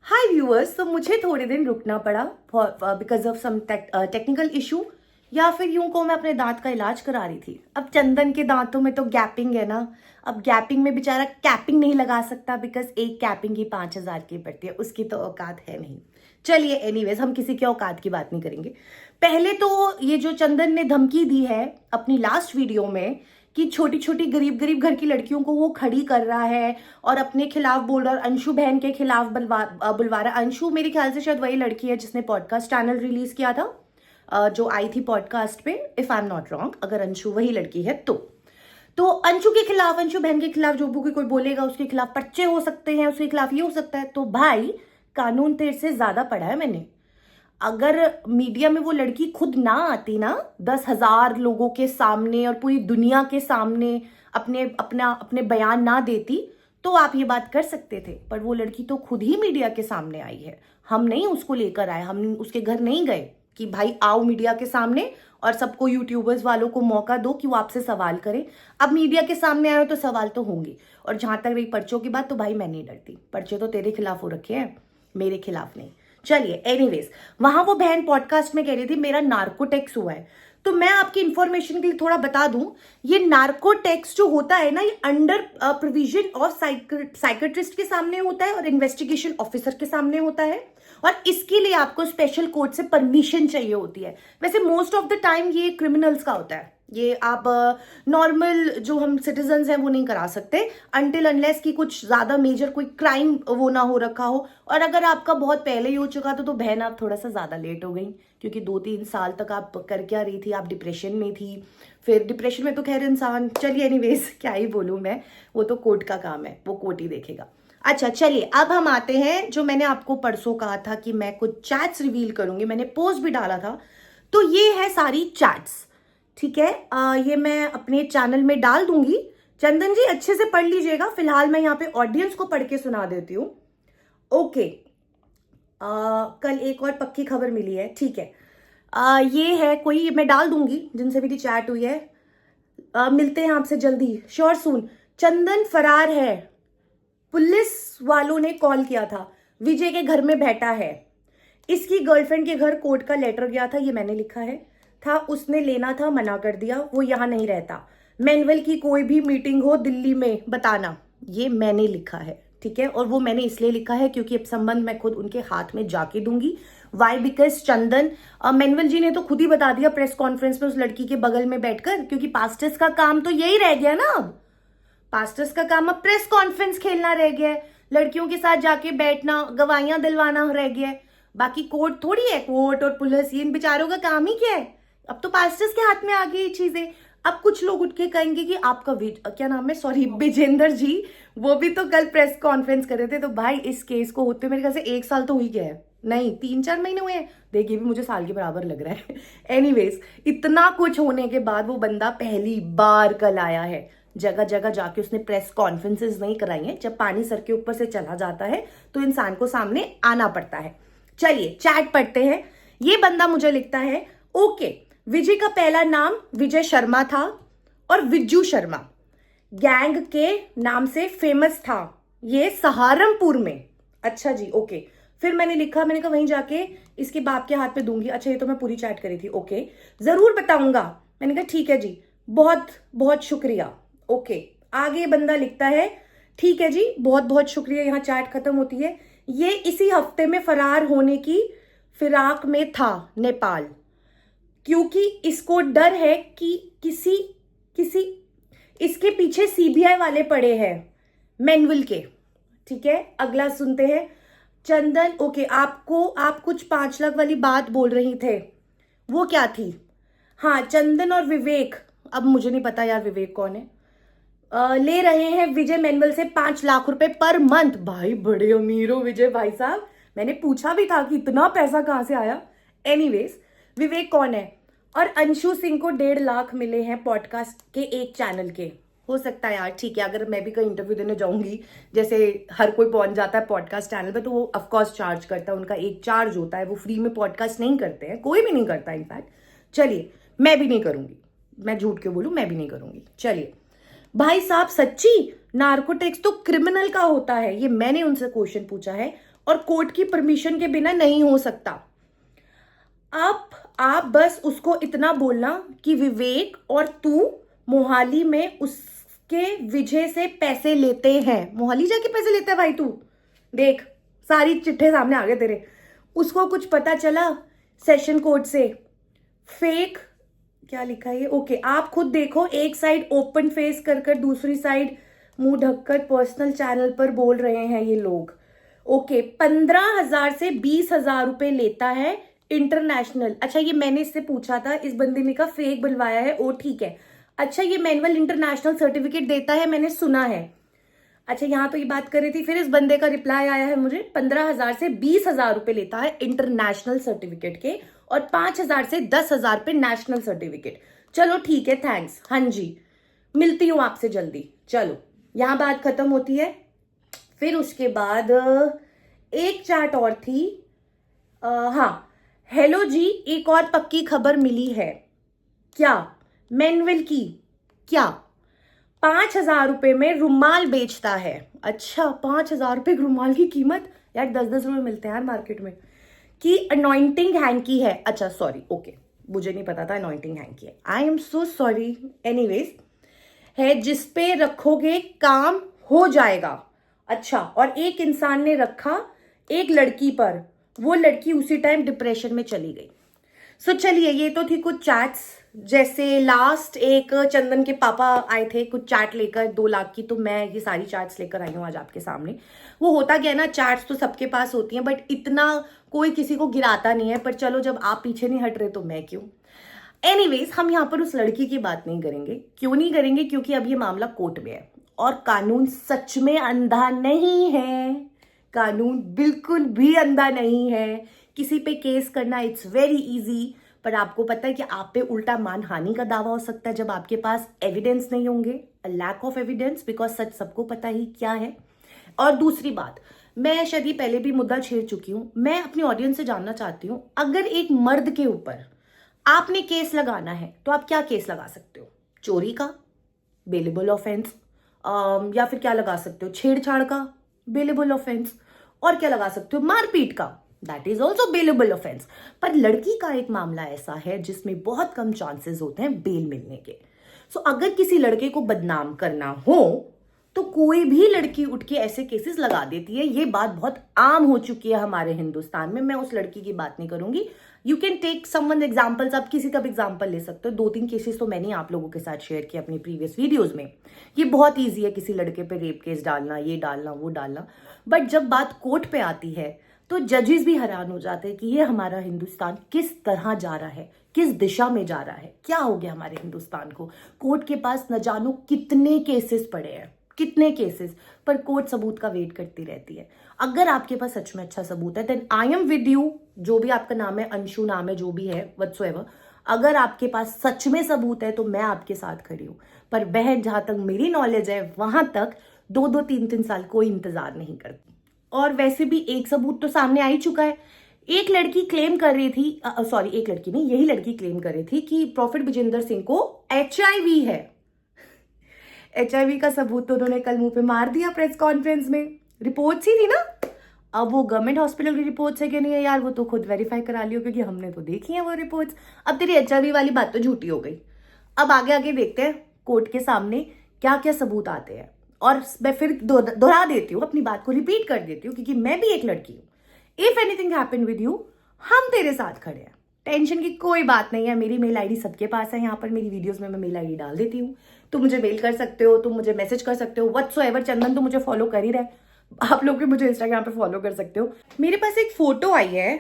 हाय viewers, तो मुझे थोड़े दिन रुकना पड़ा because of some technical issue, या फिर यूं को मैं अपने दांत का इलाज करा रही थी। अब चंदन के दांतों में तो गैपिंग है ना। अब गैपिंग में बेचारा कैपिंग नहीं लगा सकता बिकॉज एक कैपिंग ही 5,000 की पड़ती है, उसकी तो औकात है नहीं। चलिए एनीवेज, हम किसी के औकात की बात नहीं करेंगे। पहले तो ये जो चंदन ने धमकी दी है अपनी लास्ट वीडियो में कि छोटी छोटी गरीब गरीब घर की लड़कियों को वो खड़ी कर रहा है और अपने खिलाफ बोल रहा है, अंशु बहन के खिलाफ बुलवा रहा है। अंशु मेरे ख्याल से शायद वही लड़की है जिसने पॉडकास्ट चैनल रिलीज किया था, जो आई थी पॉडकास्ट पे, if I am not wrong. अगर अंशु वही लड़की है तो अंशु के खिलाफ, अंशु बहन के खिलाफ जो भी कोई बोलेगा उसके खिलाफ पर्चे हो सकते हैं, उसके खिलाफ ये हो सकता है। तो भाई, कानून तेरे से ज्यादा पढ़ा है मैंने। अगर मीडिया में वो लड़की खुद ना आती ना 10,000 लोगों के सामने और पूरी दुनिया के सामने अपने बयान ना देती, तो आप ये बात कर सकते थे। पर वो लड़की तो खुद ही मीडिया के सामने आई है। हम नहीं उसको लेकर आए, हम उसके घर नहीं गए कि भाई आओ मीडिया के सामने और सबको, यूट्यूबर्स वालों को मौका दो कि वो आपसे सवाल करें। अब मीडिया के सामने आए हो तो सवाल तो होंगे। और जहां तक रही पर्चों की बात, तो भाई मैं नहीं डरती। पर्चे तो तेरे खिलाफ हो रखे हैं, मेरे खिलाफ नहीं। चलिए एनीवेज, वहां वो बहन पॉडकास्ट में कह रही थी मेरा नार्को टैक्स हुआ है। तो मैं आपकी इंफॉर्मेशन के लिए थोड़ा बता दूं, ये नार्को टैक्स जो होता है ना, ये अंडर प्रोविजन ऑफ साइकेट्रिस्ट के सामने होता है और इन्वेस्टिगेशन ऑफिसर के सामने होता है। और इसके लिए आपको स्पेशल कोर्ट से परमिशन चाहिए होती है। वैसे मोस्ट ऑफ द टाइम ये क्रिमिनल्स का होता है। ये आप नॉर्मल जो हम सिटीजन्स हैं वो नहीं करा सकते अनटिल अनलेस कि कुछ ज्यादा मेजर कोई क्राइम वो ना हो रखा हो। और अगर आपका बहुत पहले ही हो चुका तो बहन आप थोड़ा सा ज्यादा लेट हो गई, क्योंकि 2-3 साल तक आप कर क्या रही थी, आप डिप्रेशन में थी। फिर डिप्रेशन में तो खैर इंसान, चलिए एनीवेज क्या ही बोलूं मैं, वो तो कोर्ट का काम है, वो कोर्ट ही देखेगा। अच्छा चलिए, अब हम आते हैं जो मैंने आपको परसों कहा था कि मैं कुछ चैट्स रिवील करूंगी, मैंने पोस्ट भी डाला था। तो ये है सारी चैट्स, ठीक है। ये मैं अपने चैनल में डाल दूंगी। चंदन जी अच्छे से पढ़ लीजिएगा, फिलहाल मैं यहाँ पे ऑडियंस को पढ़ के सुना देती हूँ। ओके, कल एक और पक्की खबर मिली है, ठीक है। ये है कोई, मैं डाल दूंगी जिनसे मेरी चैट हुई है। मिलते हैं आपसे जल्दी, श्योर सून। चंदन फरार है, पुलिस वालों ने कॉल किया था, विजय के घर में बैठा है, इसकी गर्लफ्रेंड के घर कोर्ट का लेटर गया था, ये मैंने लिखा है, था उसने लेना था, मना कर दिया, वो यहां नहीं रहता। मैनुअल की कोई भी मीटिंग हो दिल्ली में बताना, ये मैंने लिखा है, ठीक है। और वो मैंने इसलिए लिखा है क्योंकि अब संबंध मैं खुद उनके हाथ में जाके दूंगी। वाई? बिकॉज चंदन, मैनुअल जी ने तो खुद ही बता दिया प्रेस कॉन्फ्रेंस में उस लड़की के बगल में बैठकर, क्योंकि पास्टर्स का काम तो यही रह गया ना। अब पास्टर्स का काम अब प्रेस कॉन्फ्रेंस खेलना रह गया है, लड़कियों के साथ जाके बैठना, गवाहियां दिलवाना रह गया है। बाकी कोर्ट थोड़ी है, कोर्ट और पुलिस ये इन बेचारों का काम ही क्या है। अब तो पास्टर्स के हाथ में आ गई ये चीजें। अब कुछ लोग उठ के कहेंगे कि आपका क्या नाम है, सॉरी, विजेंद्र जी, वो भी तो कल प्रेस कॉन्फ्रेंस कर रहे थे। तो भाई इस केस को होते मेरे ख्याल से 1 साल तो हुई गया है, नहीं 3-4 महीने हुए हैं। देखिए भी मुझे साल के बराबर लग रहा है। एनीवेज, इतना कुछ होने के बाद वो बंदा पहली बार कल आया है। जगह जगह जाके उसने प्रेस कॉन्फ्रेंसेस नहीं कराई है। जब पानी सर के ऊपर से चला जाता है तो इंसान को सामने आना पड़ता है। चलिए चैट पढ़ते हैं। ये बंदा मुझे लिखता है, ओके, विजय का पहला नाम विजय शर्मा था और विज्जू शर्मा गैंग के नाम से फेमस था, ये सहारनपुर में। अच्छा जी, ओके। फिर मैंने लिखा, मैंने कहा वहीं जाके इसके बाप के हाथ पे दूंगी। अच्छा, ये तो मैं पूरी चैट करी थी, ओके, जरूर बताऊंगा। मैंने कहा ठीक है जी, बहुत बहुत शुक्रिया। ओके, आगे बंदा लिखता है, ठीक है जी, बहुत बहुत शुक्रिया। यहाँ चैट खत्म होती है। ये इसी हफ्ते में फरार होने की फिराक में था नेपाल, क्योंकि इसको डर है कि किसी किसी इसके पीछे सीबीआई वाले पड़े हैं मैनुअल के, ठीक है। अगला सुनते हैं। चंदन, ओके, आप कुछ 5 लाख वाली बात बोल रही थे, वो क्या थी? हाँ, चंदन और विवेक, अब मुझे नहीं पता यार विवेक कौन है, ले रहे हैं विजय मैनुअल से 5 लाख रुपए पर मंथ। भाई बड़े अमीर हो विजय भाई साहब, मैंने पूछा भी था कि इतना पैसा कहां से आया। एनीवेज, विवेक कौन है? और अंशु सिंह को 1.5 लाख मिले हैं पॉडकास्ट के एक चैनल के। हो सकता है यार, ठीक है, अगर मैं भी कोई इंटरव्यू देने जाऊंगी, जैसे हर कोई पहुंच जाता है पॉडकास्ट चैनल पे, तो वो ऑफकोर्स चार्ज करता है, उनका एक चार्ज होता है, वो फ्री में पॉडकास्ट नहीं करते हैं, कोई भी नहीं करता इनफैक्ट। चलिए, मैं भी नहीं करूंगी, मैं झूठ क्यों बोलूं, मैं भी नहीं करूंगी। चलिए, भाई साहब सच्ची नार्कोटिक्स तो क्रिमिनल का होता है, ये मैंने उनसे क्वेश्चन पूछा है, और कोर्ट की परमिशन के बिना नहीं हो सकता। आप बस उसको इतना बोलना कि विवेक और तू मोहाली में उसके विजय से पैसे लेते हैं। मोहाली जाके पैसे लेता है भाई तू, देख सारी चिट्ठे सामने आ गए तेरे। उसको कुछ पता चला सेशन कोर्ट से, फेक क्या लिखा है ये, ओके आप खुद देखो, एक साइड ओपन फेस कर दूसरी साइड मुंह ढककर पर्सनल चैनल पर बोल रहे हैं ये लोग। ओके 15,000 से 20,000 रुपए लेता है इंटरनेशनल। अच्छा ये मैंने इससे पूछा था, इस बंदे ने कहा फेक बनवाया है, ओ ठीक है। अच्छा ये मैनुअल इंटरनेशनल सर्टिफिकेट देता है, मैंने सुना है। अच्छा यहाँ तो ये बात कर रही थी, फिर इस बंदे का रिप्लाई आया है मुझे, 15,000 से 20,000 रुपए लेता है इंटरनेशनल सर्टिफिकेट के, और 5,000 से 10,000 पे नेशनल सर्टिफिकेट। चलो ठीक है थैंक्स, हाँ जी मिलती हूं आपसे जल्दी। चलो यहाँ बात खत्म होती है। फिर उसके बाद एक चैट और थी, हाँ हेलो जी एक और पक्की खबर मिली है क्या, मैनुअल की क्या, 5,000 रुपए में रुमाल बेचता है। अच्छा 5,000 रुपए रुमाल की कीमत यार 10-10 रुपए मिलते हैं यार मार्केट में। कि अनॉइंटिंग हैंकी है, अच्छा सॉरी ओके मुझे नहीं पता था अनॉइंटिंग हैंकी है, I am so sorry. Anyways है जिसपे रखोगे काम हो जाएगा। अच्छा और एक इंसान ने रखा एक लड़की पर, वो लड़की उसी टाइम डिप्रेशन में चली गई। सो चलिए ये तो थी कुछ चैट्स। जैसे लास्ट एक चंदन के पापा आए थे कुछ चैट लेकर 2 लाख की, तो मैं ये सारी चैट्स लेकर आई हूँ आज आपके सामने। वो होता क्या है ना, चैट्स तो सबके पास होती हैं बट इतना कोई किसी को गिराता नहीं है, पर चलो जब आप पीछे नहीं हट रहे तो मैं क्यों। एनीवेज हम यहाँ पर उस लड़की की बात नहीं करेंगे, क्यों नहीं करेंगे, क्योंकि अब ये मामला कोर्ट में है और कानून सच में अंधा नहीं है, कानून बिल्कुल भी अंधा नहीं है। किसी पे केस करना इट्स वेरी इजी, पर आपको पता है कि आप पे उल्टा मानहानि का दावा हो सकता है जब आपके पास एविडेंस नहीं होंगे, लैक ऑफ एविडेंस, बिकॉज सच सबको पता ही क्या है। और दूसरी बात, मैं शायद ये पहले भी मुद्दा छेड़ चुकी हूं, मैं अपनी ऑडियंस से जानना चाहती हूं, अगर एक मर्द के ऊपर आपने केस लगाना है तो आप क्या केस लगा सकते हो, चोरी का बेलेबल ऑफेंस, या फिर क्या लगा सकते हो, छेड़छाड़ का बेलेबल ऑफेंस, और क्या लगा सकते हो, मारपीट का, that is also bailable offence. पर लड़की का एक मामला ऐसा है जिसमें बहुत कम चांसेस होते हैं बेल मिलने के। सो अगर किसी लड़के को बदनाम करना हो तो कोई भी लड़की उठ के ऐसे केसेस लगा देती है, ये बात बहुत आम हो चुकी है हमारे हिंदुस्तान में। मैं उस लड़की की बात नहीं करूंगी, you can take someone examples, आप किसी का भी एग्जाम्पल ले सकते हो। 2-3 केसेस तो मैंने आप लोगों के साथ शेयर किए अपनी प्रीवियस वीडियोस में। ये बहुत ईजी है किसी लड़के पे रेप केस डालना, ये डालना वो डालना, बट जब बात कोर्ट पे आती है तो जजेस भी हैरान हो जाते हैं कि ये हमारा हिंदुस्तान किस तरह जा रहा है, किस दिशा में जा रहा है, क्या हो गया हमारे हिंदुस्तान को। कोर्ट के पास न जानो कितने केसेस पड़े हैं, कितने केसेस, पर कोर्ट सबूत का वेट करती रहती है। अगर आपके पास सच में अच्छा सबूत है then I am with you, जो भी आपका नाम है, अंशु नाम है, जो भी है व्हाटसोएवर, अगर आपके पास सच में सबूत है तो मैं आपके साथ खड़ी हूं। पर बहन जहां तक मेरी नॉलेज है वहां तक 2-2 3-3 साल कोई इंतजार नहीं करती। और वैसे भी एक सबूत तो सामने आ ही चुका है। एक लड़की क्लेम कर रही थी, सॉरी एक लड़की नहीं, यही लड़की क्लेम कर रही थी कि प्रॉफिट विजेंद्र सिंह को HIV है। HIV का सबूत तो उन्होंने कल मुंह पे मार दिया प्रेस कॉन्फ्रेंस में, रिपोर्ट्स ही थी ना। अब वो गवर्नमेंट हॉस्पिटल की रिपोर्ट्स है कि नहीं है यार, वो तो खुद वेरीफाई करा लियो, क्योंकि हमने तो देखी है वो रिपोर्ट्स। अब तेरी HIV वाली बात तो झूठी हो गई। अब आगे आगे देखते हैं कोर्ट के सामने क्या क्या सबूत आते हैं। और मैं फिर दोहरा देती हूँ, अपनी बात को रिपीट कर देती हूँ, क्योंकि मैं भी एक लड़की हूँ। If anything happen with you, हम तेरे साथ खड़े हैं, टेंशन की कोई बात नहीं है। मेरी मेल आईडी सबके पास है, यहाँ पर मेरी वीडियोस में मैं मेल आईडी डाल देती हूँ, तुम मुझे मेल कर सकते हो, तुम मुझे मैसेज कर सकते हो, व्हाटसोएवर। चंदन तो मुझे फॉलो कर ही रहे, आप लोग भी मुझे इंस्टाग्राम पे फॉलो कर सकते हो। मेरे पास एक फोटो आई है,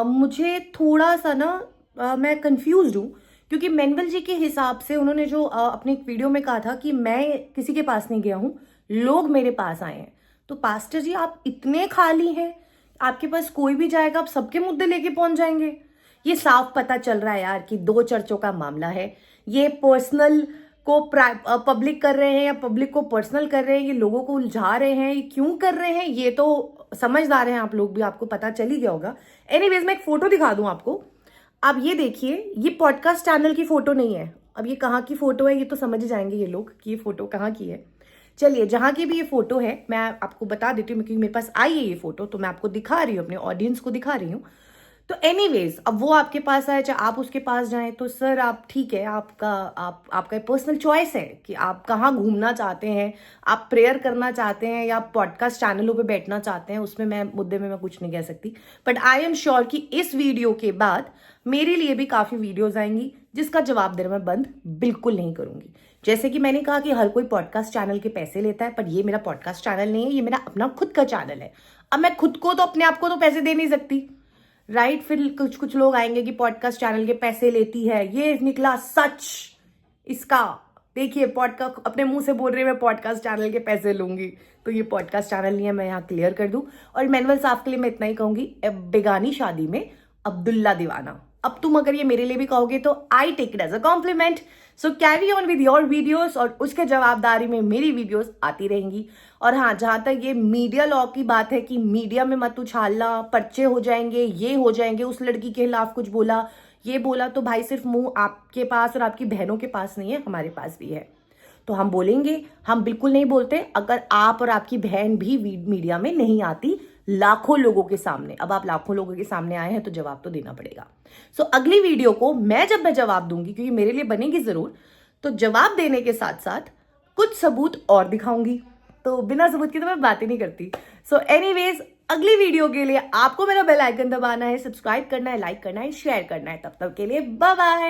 मुझे थोड़ा सा ना मैं कंफ्यूज हूँ, क्योंकि मैनुअल जी के हिसाब से उन्होंने जो अपने वीडियो में कहा था कि मैं किसी के पास नहीं गया हूँ, लोग मेरे पास आए हैं। तो पास्टर जी आप इतने खाली हैं, आपके पास कोई भी जाएगा आप सबके मुद्दे लेके पहुंच जाएंगे। ये साफ पता चल रहा है यार कि 2 चर्चों का मामला है। ये पर्सनल को पब्लिक कर रहे हैं या पब्लिक को पर्सनल कर रहे हैं, ये लोगों को उलझा रहे हैं, ये क्यों कर रहे हैं, ये तो समझदार हैं आप लोग भी, आपको पता चल ही गया होगा। एनीवेज मैं एक फोटो दिखा दूं आपको, आप ये देखिए, ये पॉडकास्ट चैनल की फोटो नहीं है, अब ये कहाँ की फोटो है ये तो समझ जाएंगे ये लोग कि ये फोटो कहाँ की है। चलिए, जहाँ की भी ये फोटो है मैं आपको बता देती हूँ, क्योंकि मेरे पास आई है ये फोटो तो मैं आपको दिखा रही हूँ, अपने ऑडियंस को दिखा रही हूँ। तो एनीवेज, अब वो आपके पास आए चाहे आप उसके पास जाएं, तो सर आप ठीक है, आपका पर्सनल चॉइस है कि आप कहाँ घूमना चाहते हैं, आप प्रेयर करना चाहते हैं या पॉडकास्ट चैनलों पे बैठना चाहते हैं, उसमें मैं मुद्दे में मैं कुछ नहीं कह सकती। बट आई एम श्योर कि इस वीडियो के बाद मेरे लिए भी काफ़ी वीडियोज आएंगी जिसका जवाब देना मैं बंद बिल्कुल नहीं करूंगी। जैसे कि मैंने कहा कि हर कोई पॉडकास्ट चैनल के पैसे लेता है, पर ये मेरा पॉडकास्ट चैनल नहीं है, ये मेरा अपना खुद का चैनल है। अब मैं खुद को तो अपने आप को तो पैसे दे नहीं सकती, राइट? फिर कुछ लोग आएंगे कि पॉडकास्ट चैनल के पैसे लेती है, ये निकला सच इसका। देखिए, पॉडकास्ट अपने मुंह से बोल रही है मैं पॉडकास्ट चैनल के पैसे लूंगी, तो ये पॉडकास्ट चैनल नहीं है, मैं यहाँ क्लियर कर दूं। और मैनुअल साहब के लिए मैं इतना ही कहूंगी, बेगानी शादी में अब्दुल्ला दीवाना। अब तुम अगर ये मेरे लिए भी कहोगे तो I take it as a compliment. So carry on with your videos, और उसके जवाबदारी में मेरी वीडियोस आती रहेंगी। और हाँ, जहां तक ये मीडिया लॉ की बात है कि मीडिया में मत उछालना, पर्चे हो जाएंगे, ये हो जाएंगे, उस लड़की के खिलाफ कुछ बोला, ये बोला, तो भाई सिर्फ मुंह आपके पास और आपकी बहनों के पास नहीं है, हमारे पास भी है। तो हम बोलेंगे, हम बिल्कुल नहीं बोलते अगर आप और आपकी बहन भी मीडिया में नहीं आती लाखों लोगों के सामने। अब आप लाखों लोगों के सामने आए हैं तो जवाब तो देना पड़ेगा। सो अगली वीडियो को जब मैं जवाब दूंगी, क्योंकि मेरे लिए बनेगी जरूर, तो जवाब देने के साथ साथ कुछ सबूत और दिखाऊंगी। तो बिना सबूत की तो मैं बातें नहीं करती। सो एनीवेज, अगली वीडियो के लिए आपको मेरा बेल आइकन दबाना है, सब्सक्राइब करना है, लाइक करना है, शेयर करना है। तब तक के लिए बाय बाय।